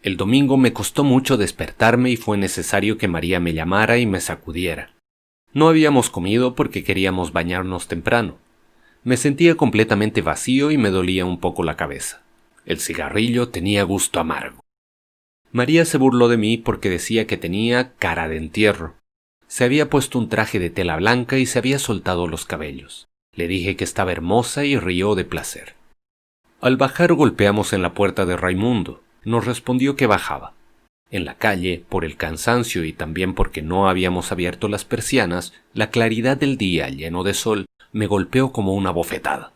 El domingo me costó mucho despertarme y fue necesario que María me llamara y me sacudiera. No habíamos comido porque queríamos bañarnos temprano. Me sentía completamente vacío y me dolía un poco la cabeza. El cigarrillo tenía gusto amargo. María se burló de mí porque decía que tenía cara de entierro. Se había puesto un traje de tela blanca y se había soltado los cabellos. Le dije que estaba hermosa y rió de placer. Al bajar golpeamos en la puerta de Raimundo. Nos respondió que bajaba. En la calle, por el cansancio y también porque no habíamos abierto las persianas, la claridad del día lleno de sol me golpeó como una bofetada.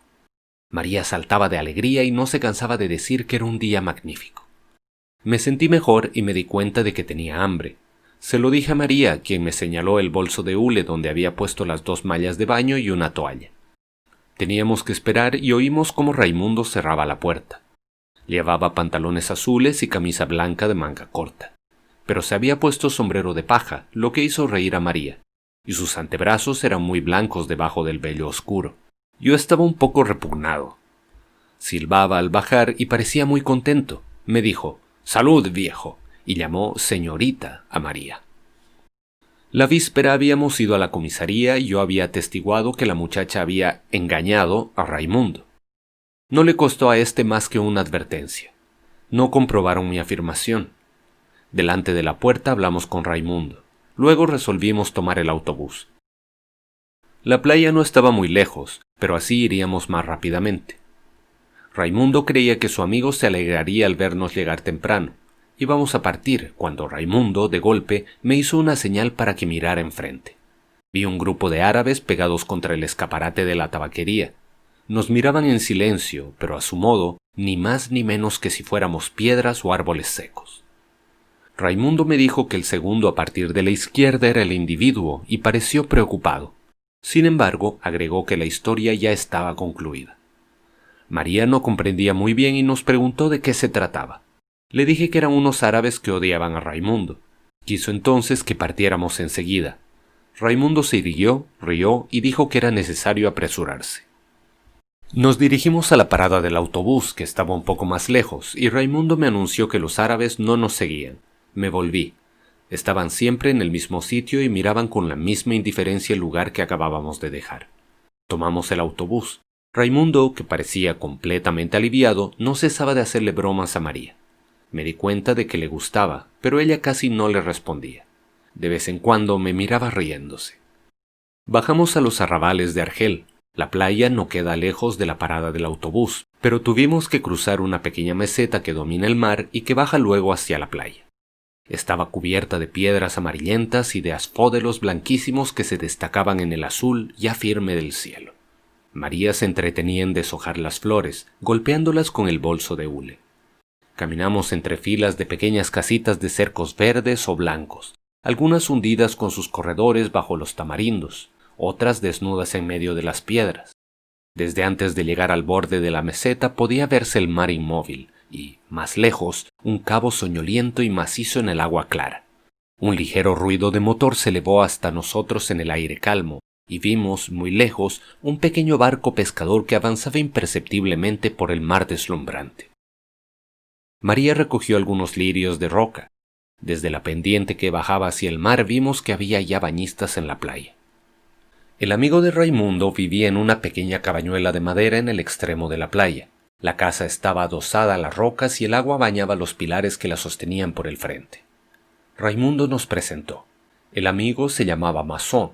María saltaba de alegría y no se cansaba de decir que era un día magnífico. Me sentí mejor y me di cuenta de que tenía hambre. Se lo dije a María, quien me señaló el bolso de hule donde había puesto las 2 mallas de baño y una toalla. Teníamos que esperar y oímos cómo Raimundo cerraba la puerta. Llevaba pantalones azules y camisa blanca de manga corta, pero se había puesto sombrero de paja, lo que hizo reír a María, y sus antebrazos eran muy blancos debajo del vello oscuro. Yo estaba un poco repugnado. Silbaba al bajar y parecía muy contento. Me dijo, «Salud, viejo», y llamó señorita a María. La víspera habíamos ido a la comisaría y yo había atestiguado que la muchacha había engañado a Raimundo. No le costó a éste más que una advertencia. No comprobaron mi afirmación. Delante de la puerta hablamos con Raimundo. Luego resolvimos tomar el autobús. La playa no estaba muy lejos, pero así iríamos más rápidamente. Raimundo creía que su amigo se alegraría al vernos llegar temprano. Íbamos a partir cuando Raimundo, de golpe, me hizo una señal para que mirara enfrente. Vi un grupo de árabes pegados contra el escaparate de la tabaquería. Nos miraban en silencio, pero a su modo, ni más ni menos que si fuéramos piedras o árboles secos. Raimundo me dijo que el segundo a partir de la izquierda era el individuo y pareció preocupado. Sin embargo, agregó que la historia ya estaba concluida. María no comprendía muy bien y nos preguntó de qué se trataba. Le dije que eran unos árabes que odiaban a Raimundo. Quiso entonces que partiéramos enseguida. Raimundo se irguió, rió y dijo que era necesario apresurarse. Nos dirigimos a la parada del autobús, que estaba un poco más lejos, y Raimundo me anunció que los árabes no nos seguían. Me volví. Estaban siempre en el mismo sitio y miraban con la misma indiferencia el lugar que acabábamos de dejar. Tomamos el autobús. Raimundo, que parecía completamente aliviado, no cesaba de hacerle bromas a María. Me di cuenta de que le gustaba, pero ella casi no le respondía. De vez en cuando me miraba riéndose. Bajamos a los arrabales de Argel. La playa no queda lejos de la parada del autobús, pero tuvimos que cruzar una pequeña meseta que domina el mar y que baja luego hacia la playa. Estaba cubierta de piedras amarillentas y de asfódelos blanquísimos que se destacaban en el azul ya firme del cielo. María se entretenía en deshojar las flores, golpeándolas con el bolso de hule. Caminamos entre filas de pequeñas casitas de cercos verdes o blancos, algunas hundidas con sus corredores bajo los tamarindos, otras desnudas en medio de las piedras. Desde antes de llegar al borde de la meseta podía verse el mar inmóvil y, más lejos, un cabo soñoliento y macizo en el agua clara. Un ligero ruido de motor se elevó hasta nosotros en el aire calmo, y vimos, muy lejos, un pequeño barco pescador que avanzaba imperceptiblemente por el mar deslumbrante. María recogió algunos lirios de roca. Desde la pendiente que bajaba hacia el mar vimos que había ya bañistas en la playa. El amigo de Raimundo vivía en una pequeña cabañuela de madera en el extremo de la playa. La casa estaba adosada a las rocas y el agua bañaba los pilares que la sostenían por el frente. Raimundo nos presentó. El amigo se llamaba Masón.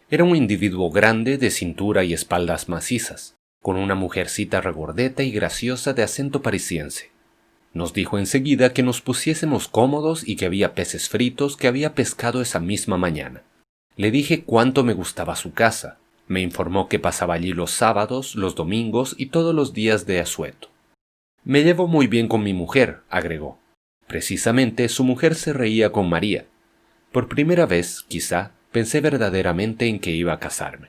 Era un individuo grande de cintura y espaldas macizas, con una mujercita regordeta y graciosa de acento parisiense. Nos dijo enseguida que nos pusiésemos cómodos y que había peces fritos que había pescado esa misma mañana. Le dije cuánto me gustaba su casa. Me informó que pasaba allí los sábados, los domingos y todos los días de asueto. Me llevo muy bien con mi mujer, agregó. Precisamente su mujer se reía con María. Por primera vez, quizá, pensé verdaderamente en que iba a casarme.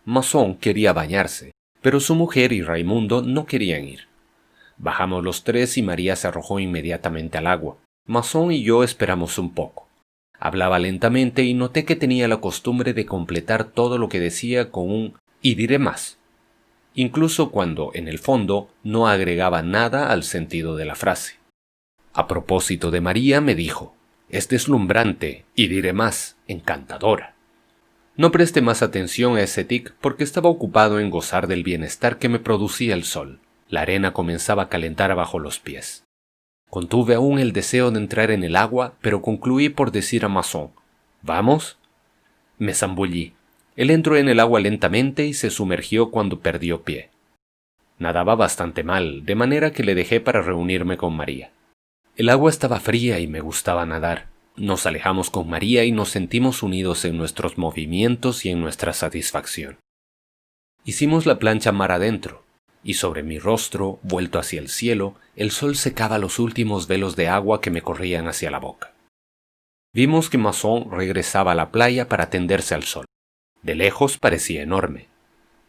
Masón quería bañarse, pero su mujer y Raimundo no querían ir. Bajamos los tres y María se arrojó inmediatamente al agua. Masón y yo esperamos un poco. Hablaba lentamente y noté que tenía la costumbre de completar todo lo que decía con un «y diré más», incluso cuando, en el fondo, no agregaba nada al sentido de la frase. A propósito de María, me dijo: «Es deslumbrante y, diré más, encantadora». No presté más atención a ese tic porque estaba ocupado en gozar del bienestar que me producía el sol. La arena comenzaba a calentar bajo los pies. Contuve aún el deseo de entrar en el agua, pero concluí por decir a Masson: «¿Vamos?». Me zambullí. Él entró en el agua lentamente y se sumergió cuando perdió pie. Nadaba bastante mal, de manera que le dejé para reunirme con María. El agua estaba fría y me gustaba nadar. Nos alejamos con María y nos sentimos unidos en nuestros movimientos y en nuestra satisfacción. Hicimos la plancha mar adentro, y sobre mi rostro, vuelto hacia el cielo, el sol secaba los últimos velos de agua que me corrían hacia la boca. Vimos que Masson regresaba a la playa para tenderse al sol. De lejos parecía enorme.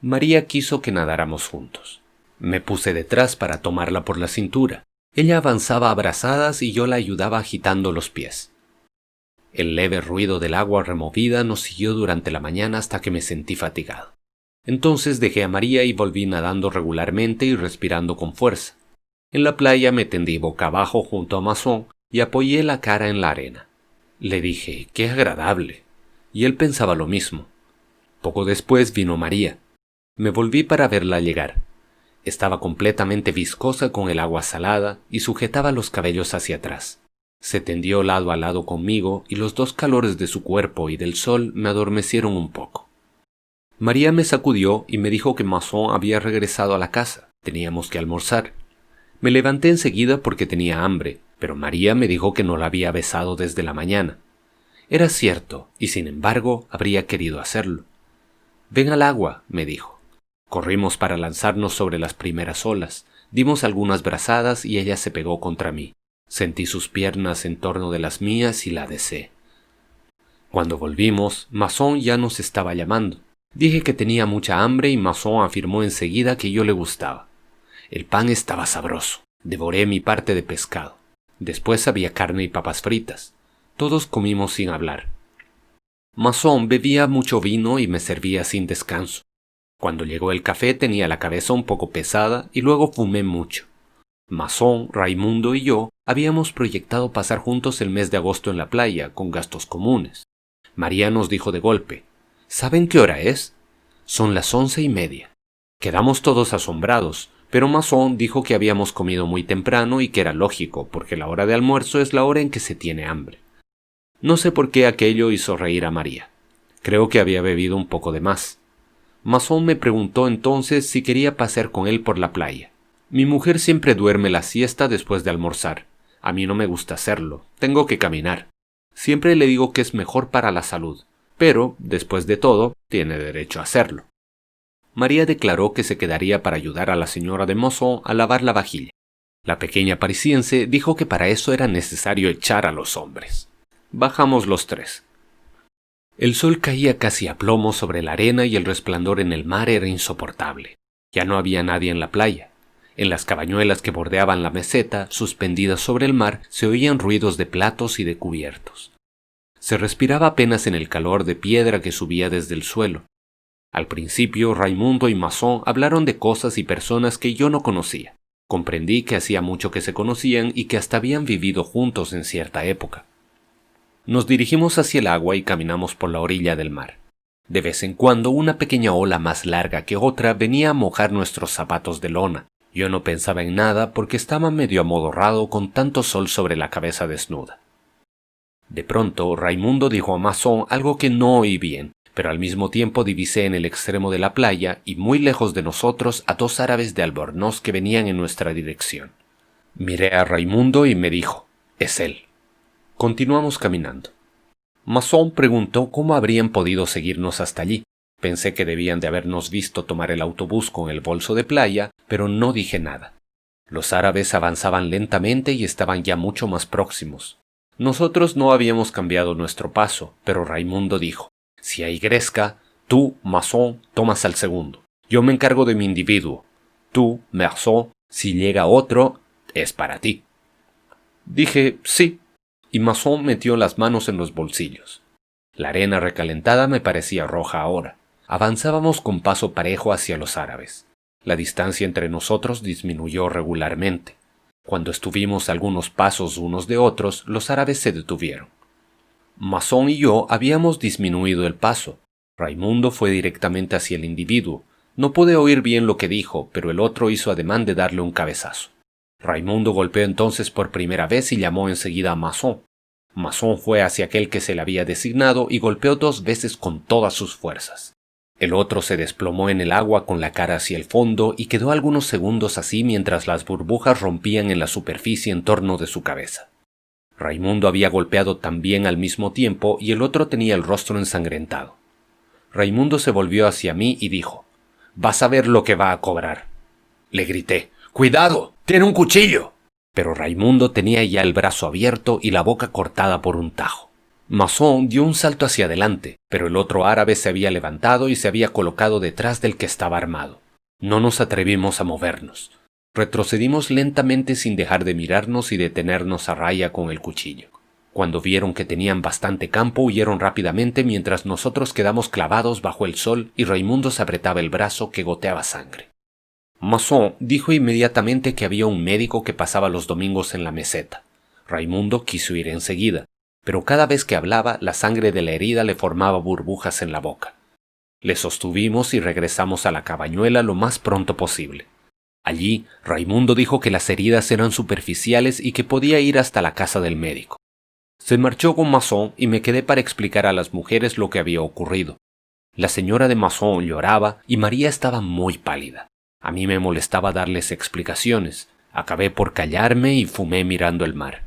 María quiso que nadáramos juntos. Me puse detrás para tomarla por la cintura. Ella avanzaba a brazadas y yo la ayudaba agitando los pies. El leve ruido del agua removida nos siguió durante la mañana hasta que me sentí fatigado. Entonces dejé a María y volví nadando regularmente y respirando con fuerza. En la playa me tendí boca abajo junto a Masson y apoyé la cara en la arena. Le dije: «¡Qué agradable!», y él pensaba lo mismo. Poco después vino María. Me volví para verla llegar. Estaba completamente viscosa con el agua salada y sujetaba los cabellos hacia atrás. Se tendió lado a lado conmigo y los dos calores de su cuerpo y del sol me adormecieron un poco. María me sacudió y me dijo que Masson había regresado a la casa. Teníamos que almorzar. Me levanté enseguida porque tenía hambre, pero María me dijo que no la había besado desde la mañana. Era cierto, y sin embargo habría querido hacerlo. «Ven al agua», me dijo. Corrimos para lanzarnos sobre las primeras olas. Dimos algunas brazadas y ella se pegó contra mí. Sentí sus piernas en torno de las mías y la deseé. Cuando volvimos, Masson ya nos estaba llamando. Dije que tenía mucha hambre y Masson afirmó enseguida que yo le gustaba. El pan estaba sabroso. Devoré mi parte de pescado. Después había carne y papas fritas. Todos comimos sin hablar. Masson bebía mucho vino y me servía sin descanso. Cuando llegó el café tenía la cabeza un poco pesada y luego fumé mucho. Masson, Raimundo y yo habíamos proyectado pasar juntos el mes de agosto en la playa, con gastos comunes. María nos dijo de golpe: «¿Saben qué hora es? Son las 11:30». Quedamos todos asombrados, pero Masson dijo que habíamos comido muy temprano y que era lógico, porque la hora de almuerzo es la hora en que se tiene hambre. No sé por qué aquello hizo reír a María. Creo que había bebido un poco de más. Masson me preguntó entonces si quería pasear con él por la playa. Mi mujer siempre duerme la siesta después de almorzar. A mí no me gusta hacerlo, tengo que caminar. Siempre le digo que es mejor para la salud, pero, después de todo, tiene derecho a hacerlo. María declaró que se quedaría para ayudar a la señora de Masson a lavar la vajilla. La pequeña parisiense dijo que para eso era necesario echar a los hombres. Bajamos los tres. El sol caía casi a plomo sobre la arena y el resplandor en el mar era insoportable. Ya no había nadie en la playa. En las cabañuelas que bordeaban la meseta, suspendidas sobre el mar, se oían ruidos de platos y de cubiertos. Se respiraba apenas en el calor de piedra que subía desde el suelo. Al principio, Raimundo y Masson hablaron de cosas y personas que yo no conocía. Comprendí que hacía mucho que se conocían y que hasta habían vivido juntos en cierta época. Nos dirigimos hacia el agua y caminamos por la orilla del mar. De vez en cuando una pequeña ola más larga que otra venía a mojar nuestros zapatos de lona. Yo no pensaba en nada porque estaba medio amodorrado con tanto sol sobre la cabeza desnuda. De pronto, Raimundo dijo a Masson algo que no oí bien, pero al mismo tiempo divisé en el extremo de la playa y muy lejos de nosotros a dos árabes de albornoz que venían en nuestra dirección. Miré a Raimundo y me dijo: «Es él». Continuamos caminando. Masson preguntó cómo habrían podido seguirnos hasta allí. Pensé que debían de habernos visto tomar el autobús con el bolso de playa, pero no dije nada. Los árabes avanzaban lentamente y estaban ya mucho más próximos. Nosotros no habíamos cambiado nuestro paso, pero Raimundo dijo: «Si hay gresca, tú, Masson, tomas al segundo. Yo me encargo de mi individuo. Tú, Masson, si llega otro, es para ti». Dije «sí», y Masson metió las manos en los bolsillos. La arena recalentada me parecía roja ahora. Avanzábamos con paso parejo hacia los árabes. La distancia entre nosotros disminuyó regularmente. Cuando estuvimos a algunos pasos unos de otros, los árabes se detuvieron. Masón y yo habíamos disminuido el paso. Raimundo fue directamente hacia el individuo. No pude oír bien lo que dijo, pero el otro hizo ademán de darle un cabezazo. Raimundo golpeó entonces por primera vez y llamó enseguida a Masón. Masón fue hacia aquel que se le había designado y golpeó 2 veces con todas sus fuerzas. El otro se desplomó en el agua con la cara hacia el fondo y quedó algunos segundos así mientras las burbujas rompían en la superficie en torno de su cabeza. Raimundo había golpeado también al mismo tiempo y el otro tenía el rostro ensangrentado. Raimundo se volvió hacia mí y dijo: «Vas a ver lo que va a cobrar». Le grité: «¡Cuidado! ¡Tiene un cuchillo!». Pero Raimundo tenía ya el brazo abierto y la boca cortada por un tajo. Masón dio un salto hacia adelante, pero el otro árabe se había levantado y se había colocado detrás del que estaba armado. No nos atrevimos a movernos. Retrocedimos lentamente sin dejar de mirarnos y detenernos a raya con el cuchillo. Cuando vieron que tenían bastante campo, huyeron rápidamente mientras nosotros quedamos clavados bajo el sol y Raimundo se apretaba el brazo que goteaba sangre. Masón dijo inmediatamente que había un médico que pasaba los domingos en la meseta. Raimundo quiso ir enseguida, pero cada vez que hablaba la sangre de la herida le formaba burbujas en la boca. Le sostuvimos y regresamos a la cabañuela lo más pronto posible. Allí, Raimundo dijo que las heridas eran superficiales y que podía ir hasta la casa del médico. Se marchó con Masón y me quedé para explicar a las mujeres lo que había ocurrido. La señora de Masón lloraba y María estaba muy pálida. A mí me molestaba darles explicaciones. Acabé por callarme y fumé mirando el mar.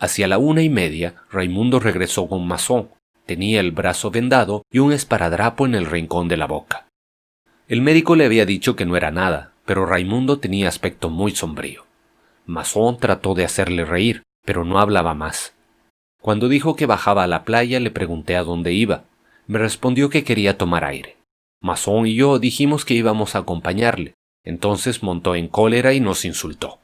Hacia la 1:30, Raimundo regresó con Masón. Tenía el brazo vendado y un esparadrapo en el rincón de la boca. El médico le había dicho que no era nada, pero Raimundo tenía aspecto muy sombrío. Masón trató de hacerle reír, pero no hablaba más. Cuando dijo que bajaba a la playa, le pregunté a dónde iba. Me respondió que quería tomar aire. Masón y yo dijimos que íbamos a acompañarle. Entonces montó en cólera y nos insultó.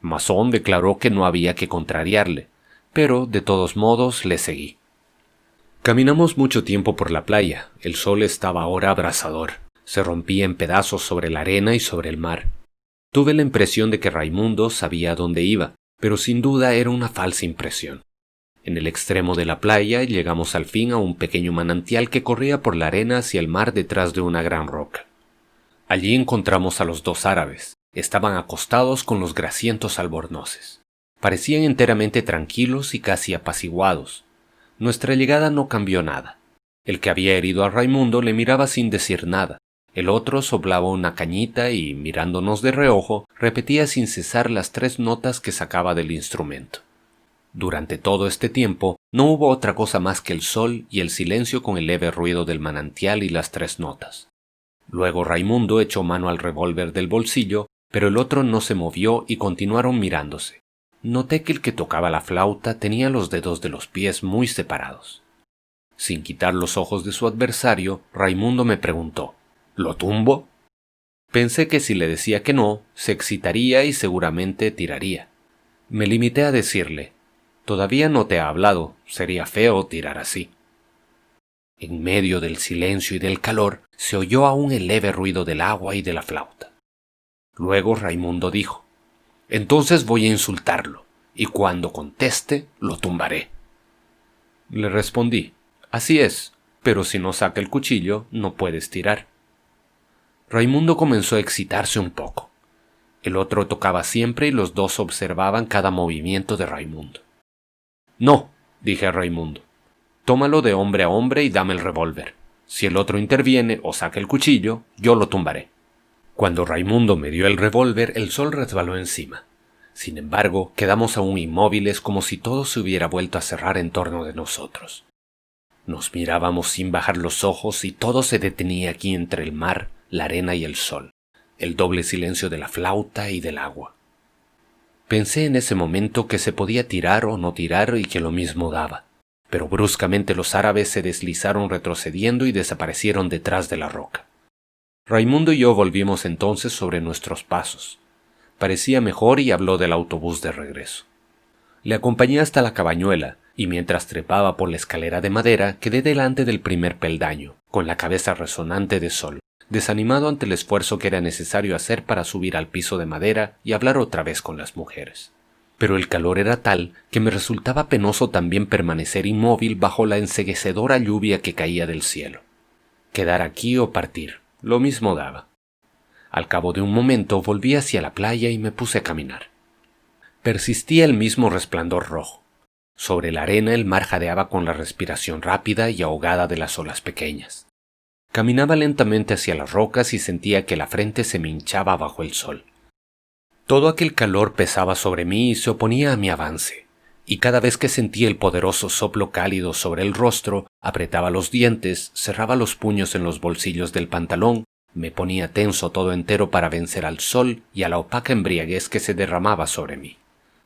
Masón declaró que no había que contrariarle, pero de todos modos le seguí. Caminamos mucho tiempo por la playa. El sol estaba ahora abrasador. Se rompía en pedazos sobre la arena y sobre el mar. Tuve la impresión de que Raimundo sabía a dónde iba, pero sin duda era una falsa impresión. En el extremo de la playa llegamos al fin a un pequeño manantial que corría por la arena hacia el mar detrás de una gran roca. Allí encontramos a los 2 árabes. Estaban acostados con los grasientos albornoces. Parecían enteramente tranquilos y casi apaciguados. Nuestra llegada no cambió nada. El que había herido a Raimundo le miraba sin decir nada. El otro soplaba una cañita y, mirándonos de reojo, repetía sin cesar las 3 notas que sacaba del instrumento. Durante todo este tiempo no hubo otra cosa más que el sol y el silencio con el leve ruido del manantial y las 3 notas. Luego Raimundo echó mano al revólver del bolsillo, pero el otro no se movió y continuaron mirándose. Noté que el que tocaba la flauta tenía los dedos de los pies muy separados. Sin quitar los ojos de su adversario, Raimundo me preguntó: ¿Lo tumbo? Pensé que si le decía que no, se excitaría y seguramente tiraría. Me limité a decirle: «Todavía no te ha hablado, sería feo tirar así». En medio del silencio y del calor se oyó aún el leve ruido del agua y de la flauta. Luego Raimundo dijo: «Entonces voy a insultarlo, y cuando conteste, lo tumbaré». Le respondí: «Así es, pero si no saca el cuchillo, no puedes tirar». Raimundo comenzó a excitarse un poco. El otro tocaba siempre y los 2 observaban cada movimiento de Raimundo. «No», dije a Raimundo, «tómalo de hombre a hombre y dame el revólver. Si el otro interviene o saca el cuchillo, yo lo tumbaré». Cuando Raimundo me dio el revólver, el sol resbaló encima. Sin embargo, quedamos aún inmóviles como si todo se hubiera vuelto a cerrar en torno de nosotros. Nos mirábamos sin bajar los ojos y todo se detenía aquí entre el mar, la arena y el sol, el doble silencio de la flauta y del agua. Pensé en ese momento que se podía tirar o no tirar y que lo mismo daba, pero bruscamente los árabes se deslizaron retrocediendo y desaparecieron detrás de la roca. Raimundo y yo volvimos entonces sobre nuestros pasos. Parecía mejor y habló del autobús de regreso. Le acompañé hasta la cabañuela y mientras trepaba por la escalera de madera quedé delante del primer peldaño, con la cabeza resonante de sol, desanimado ante el esfuerzo que era necesario hacer para subir al piso de madera y hablar otra vez con las mujeres. Pero el calor era tal que me resultaba penoso también permanecer inmóvil bajo la enceguecedora lluvia que caía del cielo. Quedar aquí o partir, lo mismo daba. Al cabo de un momento volví hacia la playa y me puse a caminar. Persistía el mismo resplandor rojo. Sobre la arena el mar jadeaba con la respiración rápida y ahogada de las olas pequeñas. Caminaba lentamente hacia las rocas y sentía que la frente se me hinchaba bajo el sol. Todo aquel calor pesaba sobre mí y se oponía a mi avance, y cada vez que sentía el poderoso soplo cálido sobre el rostro, apretaba los dientes, cerraba los puños en los bolsillos del pantalón, me ponía tenso todo entero para vencer al sol y a la opaca embriaguez que se derramaba sobre mí.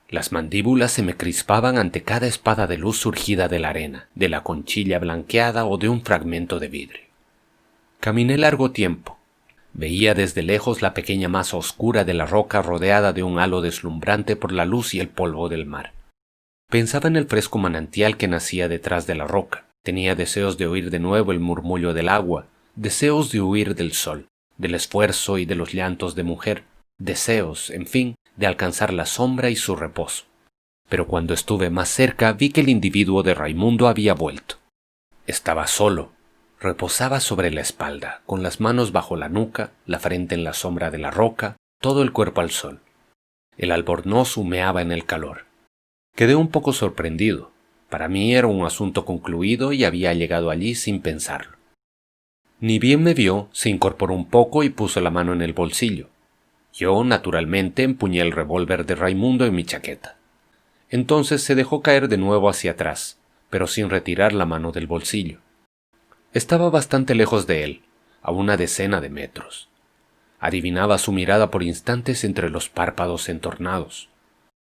Las mandíbulas se me crispaban ante cada espada de luz surgida de la arena, de la conchilla blanqueada o de un fragmento de vidrio. Caminé largo tiempo. Veía desde lejos la pequeña masa oscura de la roca rodeada de un halo deslumbrante por la luz y el polvo del mar. Pensaba en el fresco manantial que nacía detrás de la roca. Tenía deseos de oír de nuevo el murmullo del agua, deseos de huir del sol, del esfuerzo y de los llantos de mujer, deseos, en fin, de alcanzar la sombra y su reposo. Pero cuando estuve más cerca vi que el individuo de Raimundo había vuelto. Estaba solo. Reposaba sobre la espalda, con las manos bajo la nuca, la frente en la sombra de la roca, todo el cuerpo al sol. El albornoz humeaba en el calor. Quedé un poco sorprendido. Para mí era un asunto concluido y había llegado allí sin pensarlo. Ni bien me vio, se incorporó un poco y puso la mano en el bolsillo. Yo, naturalmente, empuñé el revólver de Raimundo en mi chaqueta. Entonces se dejó caer de nuevo hacia atrás, pero sin retirar la mano del bolsillo. Estaba bastante lejos de él, a una decena de metros. Adivinaba su mirada por instantes entre los párpados entornados,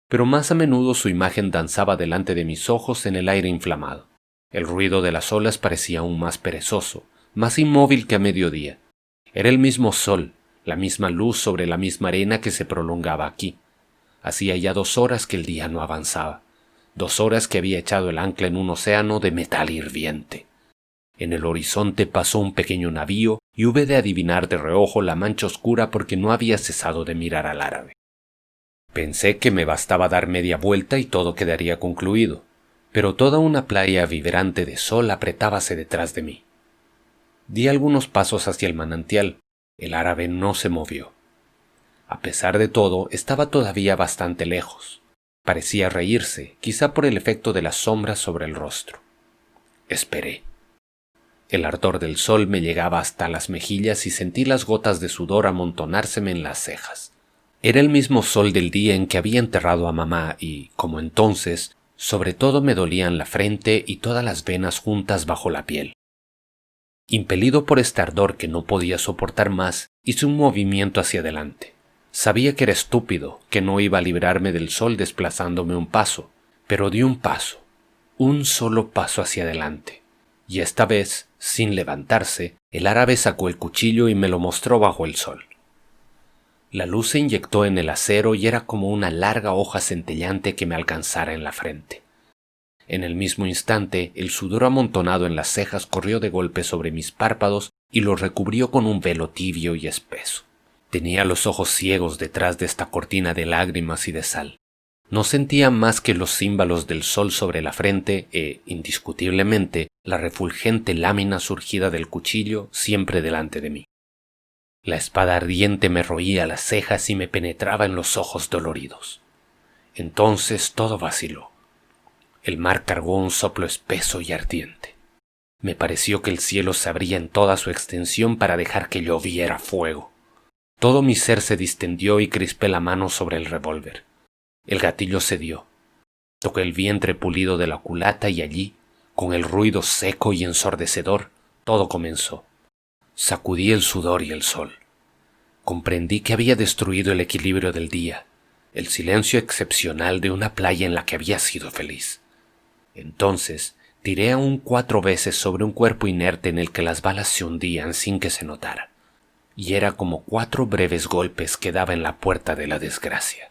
pero más a menudo su imagen danzaba delante de mis ojos en el aire inflamado. El ruido de las olas parecía aún más perezoso, más inmóvil que a mediodía. Era el mismo sol, la misma luz sobre la misma arena que se prolongaba aquí. Hacía ya 2 horas que el día no avanzaba, 2 horas que había echado el ancla en un océano de metal hirviente. En el horizonte pasó un pequeño navío y hube de adivinar de reojo la mancha oscura porque no había cesado de mirar al árabe. Pensé que me bastaba dar media vuelta y todo quedaría concluido, pero toda una playa vibrante de sol apretábase detrás de mí. Di algunos pasos hacia el manantial. El árabe no se movió. A pesar de todo, estaba todavía bastante lejos. Parecía reírse, quizá por el efecto de las sombras sobre el rostro. Esperé. El ardor del sol me llegaba hasta las mejillas y sentí las gotas de sudor amontonárseme en las cejas. Era el mismo sol del día en que había enterrado a mamá y, como entonces, sobre todo me dolían la frente y todas las venas juntas bajo la piel. Impelido por este ardor que no podía soportar más, hice un movimiento hacia adelante. Sabía que era estúpido, que no iba a librarme del sol desplazándome un paso, pero di un paso, un solo paso hacia adelante. Y esta vez, sin levantarse, el árabe sacó el cuchillo y me lo mostró bajo el sol. La luz se inyectó en el acero y era como una larga hoja centellante que me alcanzara en la frente. En el mismo instante, el sudor amontonado en las cejas corrió de golpe sobre mis párpados y los recubrió con un velo tibio y espeso. Tenía los ojos ciegos detrás de esta cortina de lágrimas y de sal. No sentía más que los címbalos del sol sobre la frente e, indiscutiblemente, la refulgente lámina surgida del cuchillo siempre delante de mí. La espada ardiente me roía las cejas y me penetraba en los ojos doloridos. Entonces todo vaciló. El mar cargó un soplo espeso y ardiente. Me pareció que el cielo se abría en toda su extensión para dejar que lloviera fuego. Todo mi ser se distendió y crispé la mano sobre el revólver. El gatillo cedió. Toqué el vientre pulido de la culata y allí, con el ruido seco y ensordecedor, todo comenzó. Sacudí el sudor y el sol. Comprendí que había destruido el equilibrio del día, el silencio excepcional de una playa en la que había sido feliz. Entonces tiré aún 4 veces sobre un cuerpo inerte en el que las balas se hundían sin que se notara, y era como 4 breves golpes que daba en la puerta de la desgracia.